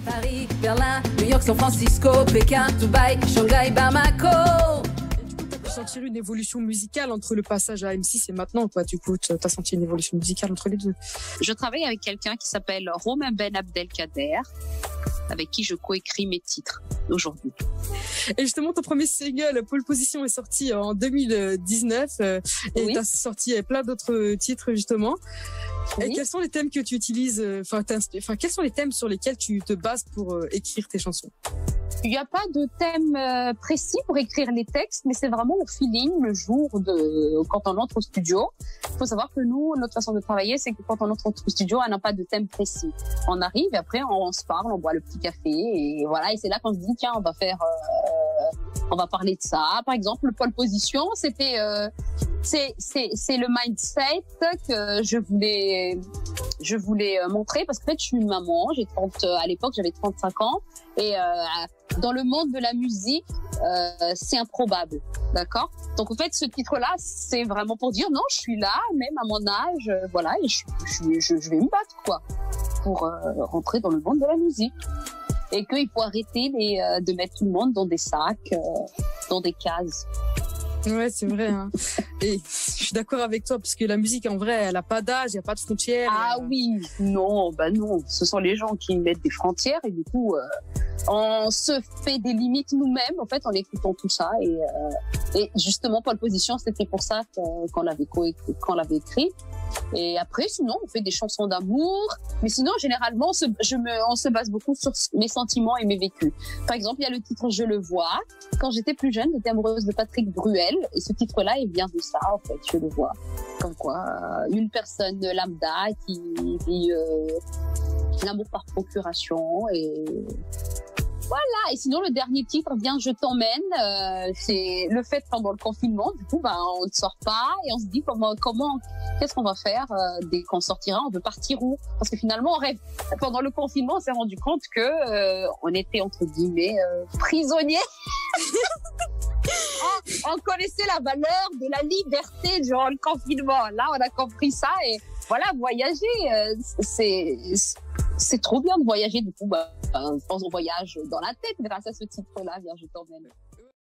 Paris, Berlin, New York, San Francisco, Pékin, Dubaï, Shanghai, Bamako. Tu as pu sentir une évolution musicale entre le passage à M6 et maintenant, quoi. Du coup, tu as senti une évolution musicale entre les deux. Je travaille avec quelqu'un qui s'appelle Romain Ben Abdelkader, avec qui je coécris mes titres aujourd'hui. Et justement, ton premier single, Pole Position, est sorti en 2019 et Oui. tu as sorti plein d'autres titres, justement. Oui. Et quels sont les thèmes que tu utilises, quels sont les thèmes sur lesquels tu te bases pour écrire tes chansons? Il n'y a pas de thème précis pour écrire les textes, mais c'est vraiment le feeling le jour de quand on entre au studio. Il faut savoir que nous, notre façon de travailler, c'est que quand on entre au studio, on n'a pas de thème précis. On arrive et après on se parle, on boit le petit café et voilà. Et c'est là qu'on se dit tiens, on va parler de ça. Par exemple, le pole position, c'était c'est le mindset que je voulais montrer parce qu'en fait, je suis une maman, à l'époque, j'avais 35 ans et dans le monde de la musique, c'est improbable, d'accord? Donc en fait, ce titre-là, c'est vraiment pour dire non, je suis là, même à mon âge, voilà, et je vais me battre quoi pour rentrer dans le monde de la musique. Et qu'il faut arrêter de mettre tout le monde dans des sacs, dans des cases. Ouais, c'est vrai. Hein. Et je suis d'accord avec toi parce que la musique, en vrai, elle a pas d'âge, il y a pas de frontières. Ah oui, non, non. Ce sont les gens qui mettent des frontières et du coup, on se fait des limites nous-mêmes, en fait, en écoutant tout ça. Et justement, Pole Position, c'était pour ça qu'on l'avait écrit. Et après, sinon, on fait des chansons d'amour. Mais sinon, généralement, on se base beaucoup sur mes sentiments et mes vécus. Par exemple, il y a le titre Je le vois. Quand j'étais plus jeune, j'étais amoureuse de Patrick Bruel. Et ce titre-là, il vient de ça, en fait, Je le vois. Comme quoi, une personne lambda qui vit l'amour par procuration et... Voilà. Et sinon, le dernier titre vient Je t'emmène. C'est le fait pendant le confinement. Du coup, on ne sort pas et on se dit qu'est-ce qu'on va faire dès qu'on sortira? On veut partir où? Parce que finalement, on rêve. Pendant le confinement, on s'est rendu compte que on était entre guillemets prisonniers. On connaissait la valeur de la liberté durant le confinement. Là, on a compris ça et voilà, voyager, c'est trop bien de voyager. Du coup, je pense qu'on voyage dans la tête grâce à ce titre-là. Viens, je t'emmène.